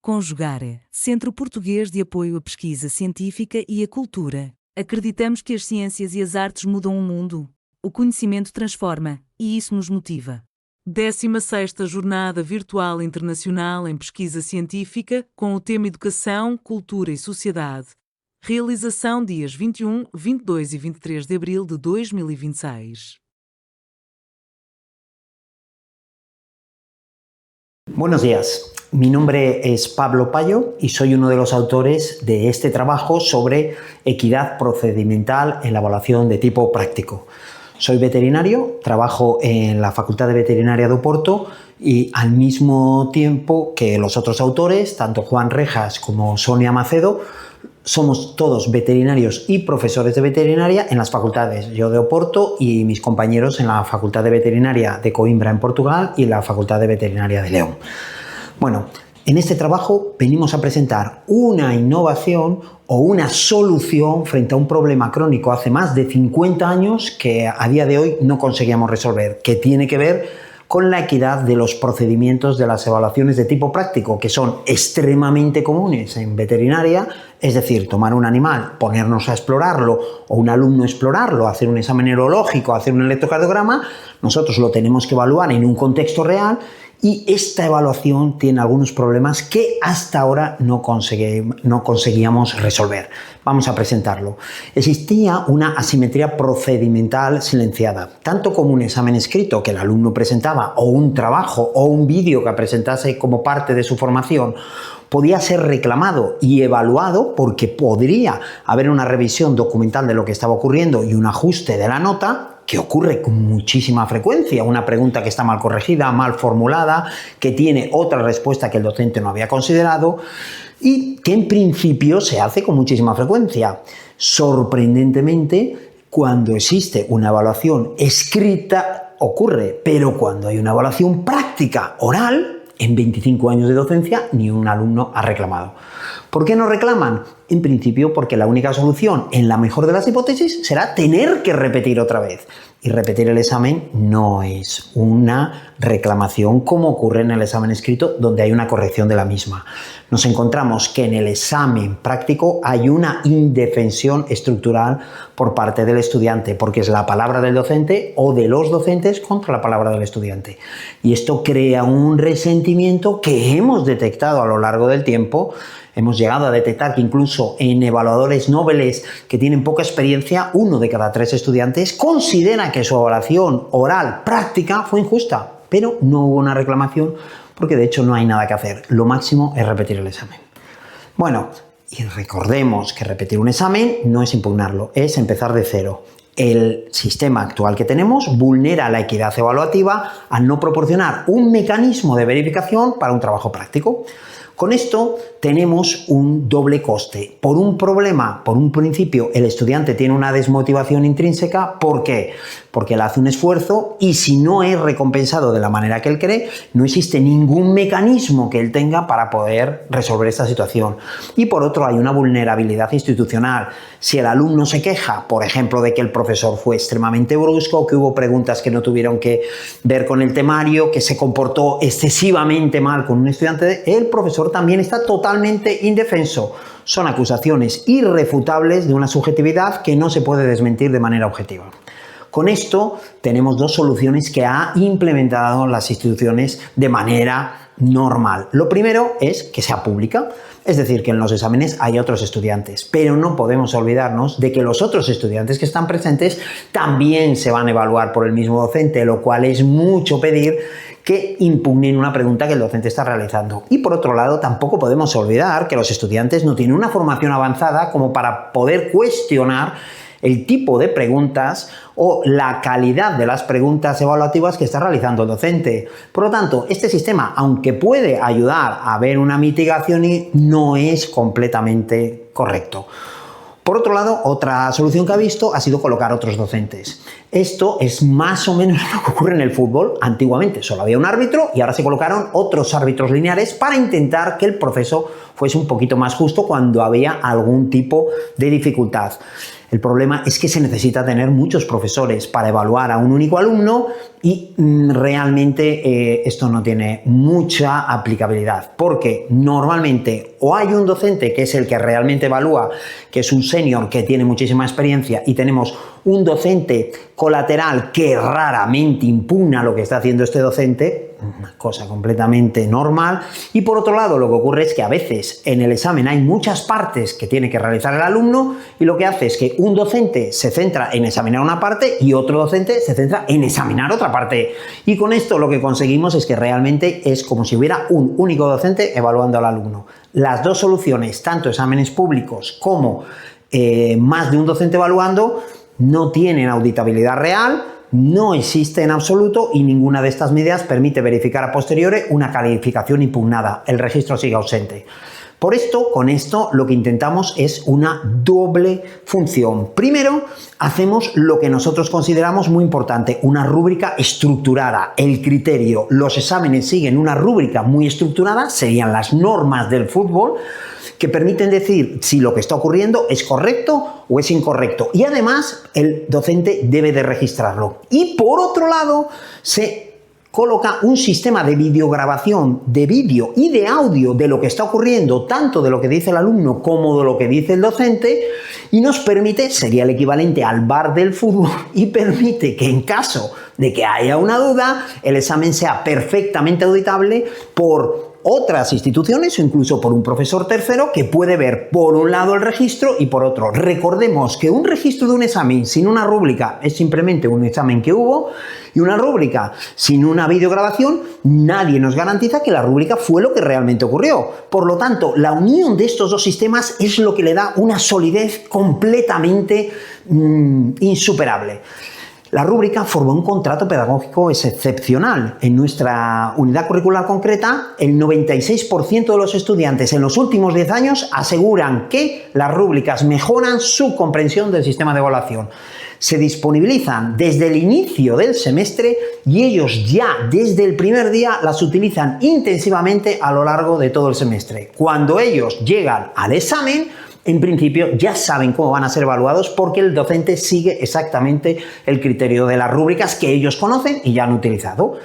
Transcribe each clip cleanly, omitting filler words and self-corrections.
Conjugar, Centro Português de Apoio à Pesquisa Científica e à Cultura. Acreditamos que as ciências e as artes mudam o mundo. O conhecimento transforma, e isso nos motiva. 16ª Jornada Virtual Internacional em Pesquisa Científica, com o tema Educação, Cultura e Sociedade. Realização dias 21, 22 e 23 de abril de 2026. Buenos días, mi nombre es Pablo Payo y soy uno de los autores de este trabajo sobre equidad procedimental en la evaluación de tipo práctico. Soy veterinario, trabajo en la Facultad de Veterinaria de Oporto y al mismo tiempo que los otros autores, tanto Juan Rejas como Sonia Macedo, somos todos veterinarios y profesores de veterinaria en las facultades, yo de Oporto y mis compañeros en la Facultad de Veterinaria de Coimbra en Portugal y la Facultad de Veterinaria de León. Bueno, en este trabajo venimos a presentar una innovación o una solución frente a un problema crónico hace más de 50 años que a día de hoy no conseguíamos resolver, que tiene que ver con la equidad de los procedimientos de las evaluaciones de tipo práctico, que son extremadamente comunes en veterinaria, es decir, tomar un animal, ponernos a explorarlo, o un alumno explorarlo, hacer un examen neurológico, hacer un electrocardiograma, nosotros lo tenemos que evaluar en un contexto real y esta evaluación tiene algunos problemas que hasta ahora no conseguíamos resolver. Vamos a presentarlo. Existía una asimetría procedimental silenciada, tanto como un examen escrito que el alumno presentaba, o un trabajo, o un vídeo que presentase como parte de su formación, podía ser reclamado y evaluado porque podría haber una revisión documental de lo que estaba ocurriendo y un ajuste de la nota, que ocurre con muchísima frecuencia, una pregunta que está mal corregida, mal formulada, que tiene otra respuesta que el docente no había considerado y que en principio se hace con muchísima frecuencia. Sorprendentemente, cuando existe una evaluación escrita ocurre, pero cuando hay una evaluación práctica oral, en 25 años de docencia, ni un alumno ha reclamado. ¿Por qué no reclaman? En principio porque la única solución, en la mejor de las hipótesis, será tener que repetir otra vez. Y repetir el examen no es una reclamación como ocurre en el examen escrito, donde hay una corrección de la misma. Nos encontramos que en el examen práctico hay una indefensión estructural por parte del estudiante, porque es la palabra del docente o de los docentes contra la palabra del estudiante. Y esto crea un resentimiento que hemos detectado a lo largo del tiempo. Hemos llegado a detectar que incluso en evaluadores noveles que tienen poca experiencia, 1 de cada 3 estudiantes considera que su evaluación oral práctica fue injusta, pero no hubo una reclamación porque de hecho no hay nada que hacer. Lo máximo es repetir el examen. Bueno, y recordemos que repetir un examen no es impugnarlo, es empezar de cero. El sistema actual que tenemos vulnera la equidad evaluativa al no proporcionar un mecanismo de verificación para un trabajo práctico. Con esto tenemos un doble coste. Por un problema, por un principio, el estudiante tiene una desmotivación intrínseca. ¿Por qué? Porque él hace un esfuerzo y si no es recompensado de la manera que él cree, no existe ningún mecanismo que él tenga para poder resolver esta situación. Y por otro, hay una vulnerabilidad institucional. Si el alumno se queja, por ejemplo, de que el profesor fue extremadamente brusco, que hubo preguntas que no tuvieron que ver con el temario, que se comportó excesivamente mal con un estudiante, el profesor también está totalmente indefenso. Son acusaciones irrefutables de una subjetividad que no se puede desmentir de manera objetiva. Con esto tenemos 2 soluciones que ha implementado las instituciones de manera normal. Lo primero es que sea pública, es decir, que en los exámenes hay otros estudiantes, pero no podemos olvidarnos de que los otros estudiantes que están presentes también se van a evaluar por el mismo docente, lo cual es mucho pedir que impugnen una pregunta que el docente está realizando. Y por otro lado, tampoco podemos olvidar que los estudiantes no tienen una formación avanzada como para poder cuestionar el tipo de preguntas o la calidad de las preguntas evaluativas que está realizando el docente. Por lo tanto, este sistema, aunque puede ayudar a ver una mitigación, no es completamente correcto. Por otro lado, otra solución que ha visto ha sido colocar otros docentes. Esto es más o menos lo que ocurre en el fútbol. Antiguamente solo había un árbitro y ahora se colocaron otros árbitros lineares para intentar que el proceso fuese un poquito más justo cuando había algún tipo de dificultad. El problema es que se necesita tener muchos profesores para evaluar a un único alumno y realmente esto no tiene mucha aplicabilidad, porque normalmente o hay un docente que es el que realmente evalúa, que es un senior que tiene muchísima experiencia, y tenemos un docente colateral que raramente impugna lo que está haciendo este docente, una cosa completamente normal. Y por otro lado, lo que ocurre es que a veces en el examen hay muchas partes que tiene que realizar el alumno, y lo que hace es que un docente se centra en examinar una parte y otro docente se centra en examinar otra parte. Y con esto lo que conseguimos es que realmente es como si hubiera un único docente evaluando al alumno. Las dos soluciones, tanto exámenes públicos como más de un docente evaluando, no tienen auditabilidad real, no existe en absoluto, y ninguna de estas medidas permite verificar a posteriori una calificación impugnada. El registro sigue ausente. Por esto, con esto, lo que intentamos es una doble función. Primero, hacemos lo que nosotros consideramos muy importante, una rúbrica estructurada. El criterio, los exámenes siguen una rúbrica muy estructurada, serían las normas del fútbol, que permiten decir si lo que está ocurriendo es correcto o es incorrecto. Y además, el docente debe de registrarlo. Y por otro lado, se coloca un sistema de videograbación, de vídeo y de audio de lo que está ocurriendo, tanto de lo que dice el alumno como de lo que dice el docente, y nos permite, sería el equivalente al VAR del fútbol, y permite que en caso de que haya una duda, el examen sea perfectamente auditable por otras instituciones o incluso por un profesor tercero que puede ver por un lado el registro y por otro. Recordemos que un registro de un examen sin una rúbrica es simplemente un examen que hubo, y una rúbrica sin una videograbación, nadie nos garantiza que la rúbrica fue lo que realmente ocurrió. Por lo tanto, la unión de estos dos sistemas es lo que le da una solidez completamente insuperable. La rúbrica forma un contrato pedagógico excepcional. En nuestra unidad curricular concreta, el 96% de los estudiantes en los últimos 10 años aseguran que las rúbricas mejoran su comprensión del sistema de evaluación. Se disponibilizan desde el inicio del semestre y ellos ya desde el primer día las utilizan intensivamente a lo largo de todo el semestre. Cuando ellos llegan al examen, en principio ya saben cómo van a ser evaluados, porque el docente sigue exactamente el criterio de las rúbricas que ellos conocen y ya han utilizado.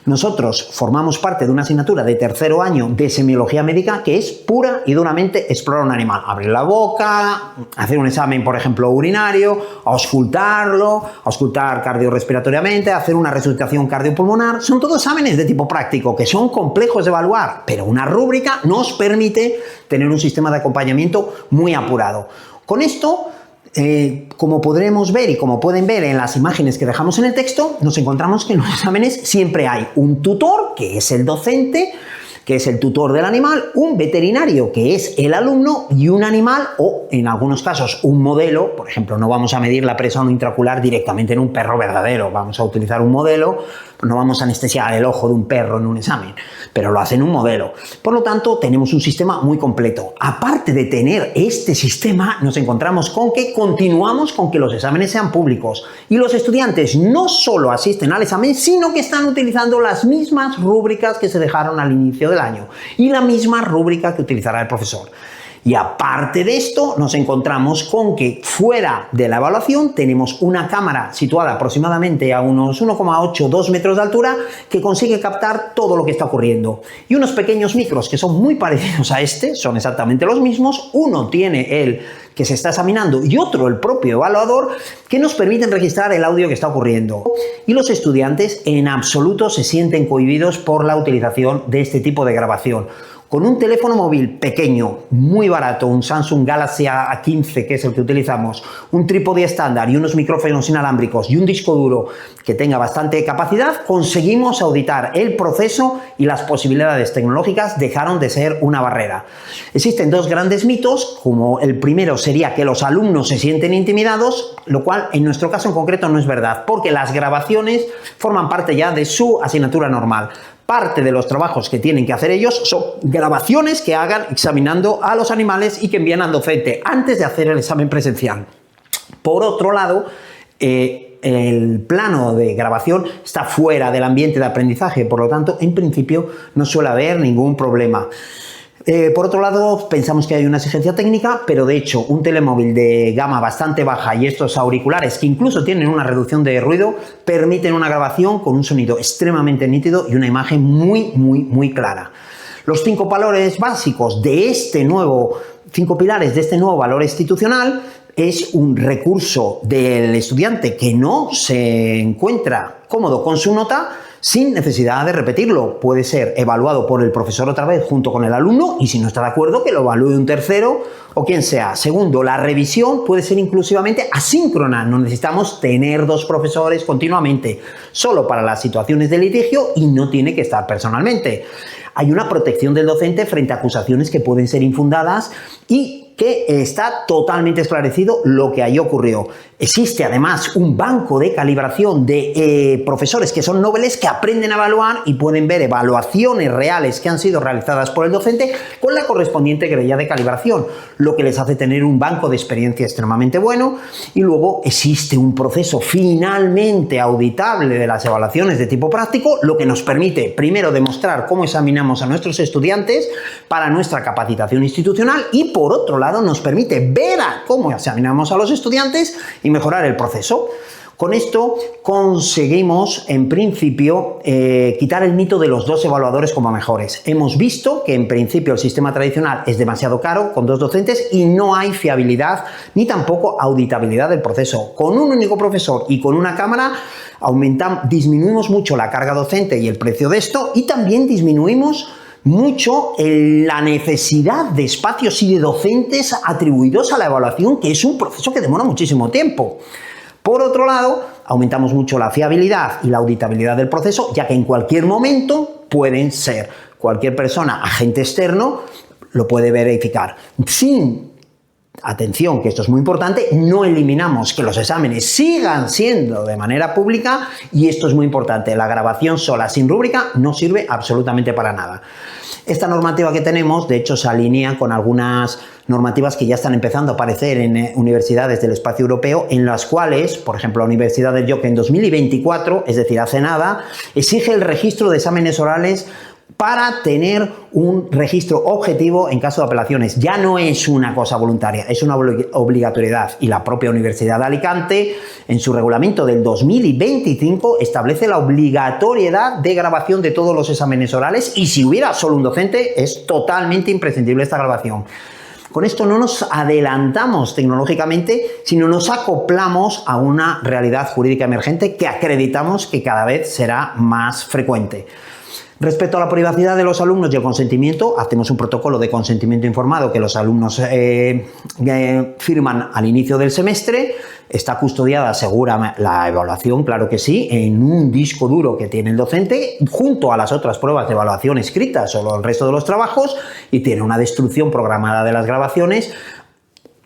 Nosotros formamos parte de una asignatura de tercero año de semiología médica que es pura y duramente explorar un animal. Abrir la boca, hacer un examen, por ejemplo, urinario, auscultar cardiorrespiratoriamente, hacer una resucitación cardiopulmonar. Son todos exámenes de tipo práctico que son complejos de evaluar, pero una rúbrica nos permite tener un sistema de acompañamiento muy apurado. Con esto, como podremos ver y como pueden ver en las imágenes que dejamos en el texto, nos encontramos que en los exámenes siempre hay un tutor, que es el docente, que es el tutor del animal, un veterinario, que es el alumno, y un animal, o en algunos casos un modelo. Por ejemplo, no vamos a medir la presión intraocular directamente en un perro verdadero, vamos a utilizar un modelo, no vamos a anestesiar el ojo de un perro en un examen, pero lo hace en un modelo. Por lo tanto, tenemos un sistema muy completo. Aparte de tener este sistema, nos encontramos con que continuamos con que los exámenes sean públicos, y los estudiantes no solo asisten al examen, sino que están utilizando las mismas rúbricas que se dejaron al inicio del año y la misma rúbrica que utilizará el profesor. Y aparte de esto, nos encontramos con que fuera de la evaluación tenemos una cámara situada aproximadamente a unos 1,8 2 metros de altura que consigue captar todo lo que está ocurriendo. Y unos pequeños micros que son muy parecidos a este, son exactamente los mismos. Uno tiene el que se está examinando y otro el propio evaluador, que nos permiten registrar el audio que está ocurriendo. Y los estudiantes en absoluto se sienten cohibidos por la utilización de este tipo de grabación. Con un teléfono móvil pequeño, muy barato, un Samsung Galaxy A15, que es el que utilizamos, un trípode estándar y unos micrófonos inalámbricos y un disco duro que tenga bastante capacidad, conseguimos auditar el proceso, y las posibilidades tecnológicas dejaron de ser una barrera. Existen dos grandes mitos, como el primero sería que los alumnos se sienten intimidados, lo cual en nuestro caso en concreto no es verdad, porque las grabaciones forman parte ya de su asignatura normal. Parte de los trabajos que tienen que hacer ellos son grabaciones que hagan examinando a los animales y que envían al docente antes de hacer el examen presencial. Por otro lado, el plano de grabación está fuera del ambiente de aprendizaje, por lo tanto, en principio no suele haber ningún problema. Por otro lado, pensamos que hay una exigencia técnica, pero de hecho un telemóvil de gama bastante baja y estos auriculares que incluso tienen una reducción de ruido permiten una grabación con un sonido extremadamente nítido y una imagen muy clara. Los 5 valores básicos de este nuevo, 5 pilares de este nuevo valor institucional es un recurso del estudiante que no se encuentra cómodo con su nota sin necesidad de repetirlo. Puede ser evaluado por el profesor otra vez junto con el alumno y si no está de acuerdo que lo evalúe un tercero o quien sea. Segundo, la revisión puede ser inclusivamente asíncrona. No necesitamos tener 2 profesores continuamente, solo para las situaciones de litigio y no tiene que estar personalmente. Hay una protección del docente frente a acusaciones que pueden ser infundadas y que está totalmente esclarecido lo que ahí ocurrió. Existe además un banco de calibración de profesores que son nobles que aprenden a evaluar y pueden ver evaluaciones reales que han sido realizadas por el docente con la correspondiente grilla de calibración, lo que les hace tener un banco de experiencia extremadamente bueno. Y luego existe un proceso finalmente auditable de las evaluaciones de tipo práctico, lo que nos permite primero demostrar cómo examinamos a nuestros estudiantes para nuestra capacitación institucional y por otro lado nos permite ver cómo examinamos a los estudiantes y mejorar el proceso. Con esto conseguimos, en principio, quitar el mito de los 2 evaluadores como mejores. Hemos visto que, en principio, el sistema tradicional es demasiado caro, con 2 docentes, y no hay fiabilidad ni tampoco auditabilidad del proceso. Con un único profesor y con una cámara, disminuimos mucho la carga docente y el precio de esto, y también disminuimos mucho la necesidad de espacios y de docentes atribuidos a la evaluación, que es un proceso que demora muchísimo tiempo. Por otro lado, aumentamos mucho la fiabilidad y la auditabilidad del proceso, ya que en cualquier momento pueden ser cualquier persona, agente externo, lo puede verificar. Atención, que esto es muy importante, no eliminamos que los exámenes sigan siendo de manera pública y esto es muy importante, la grabación sola sin rúbrica no sirve absolutamente para nada. Esta normativa que tenemos, de hecho, se alinea con algunas normativas que ya están empezando a aparecer en universidades del espacio europeo, en las cuales, por ejemplo, la Universidad del York en 2024, es decir, hace nada, exige el registro de exámenes orales para tener un registro objetivo en caso de apelaciones. Ya no es una cosa voluntaria, es una obligatoriedad y la propia Universidad de Alicante en su reglamento del 2025 establece la obligatoriedad de grabación de todos los exámenes orales y si hubiera solo un docente es totalmente imprescindible esta grabación. Con esto no nos adelantamos tecnológicamente, sino nos acoplamos a una realidad jurídica emergente que acreditamos que cada vez será más frecuente. Respecto a la privacidad de los alumnos y el consentimiento, hacemos un protocolo de consentimiento informado que los alumnos firman al inicio del semestre. Está custodiada, segura la evaluación, claro que sí, en un disco duro que tiene el docente, junto a las otras pruebas de evaluación escritas o el resto de los trabajos, y tiene una destrucción programada de las grabaciones,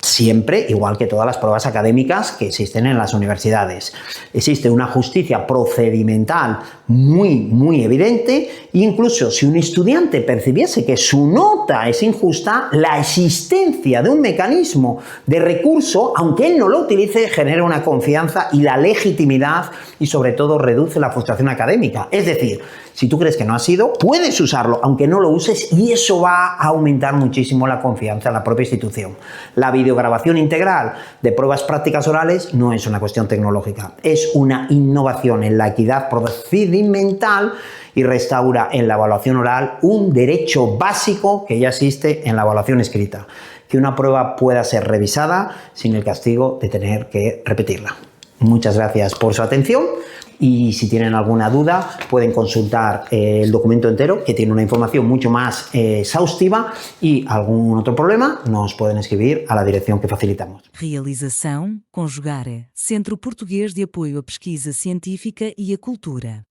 siempre, igual que todas las pruebas académicas que existen en las universidades. Existe una justicia procedimental muy evidente e incluso si un estudiante percibiese que su nota es injusta, la existencia de un mecanismo de recurso, aunque él no lo utilice, genera una confianza y la legitimidad y sobre todo reduce la frustración académica. Es decir, si tú crees que no ha sido, puedes usarlo, aunque no lo uses, y eso va a aumentar muchísimo la confianza en la propia institución. La videograbación integral de pruebas prácticas orales no es una cuestión tecnológica, es una innovación en la equidad procedimental y restaura en la evaluación oral un derecho básico que ya existe en la evaluación escrita, que una prueba pueda ser revisada sin el castigo de tener que repetirla. Muchas gracias por su atención. Y si tienen alguna duda pueden consultar el documento entero que tiene una información mucho más exhaustiva y algún otro problema nos pueden escribir a la dirección que facilitamos. Realização Conjugare, Centro Português de Apoio à Pesquisa Científica e à Cultura.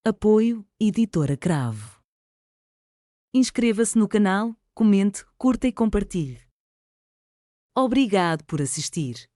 Apoio Editora Cravo. Inscreva-se no canal, comente, curta e compartilhe. Obrigado por assistir.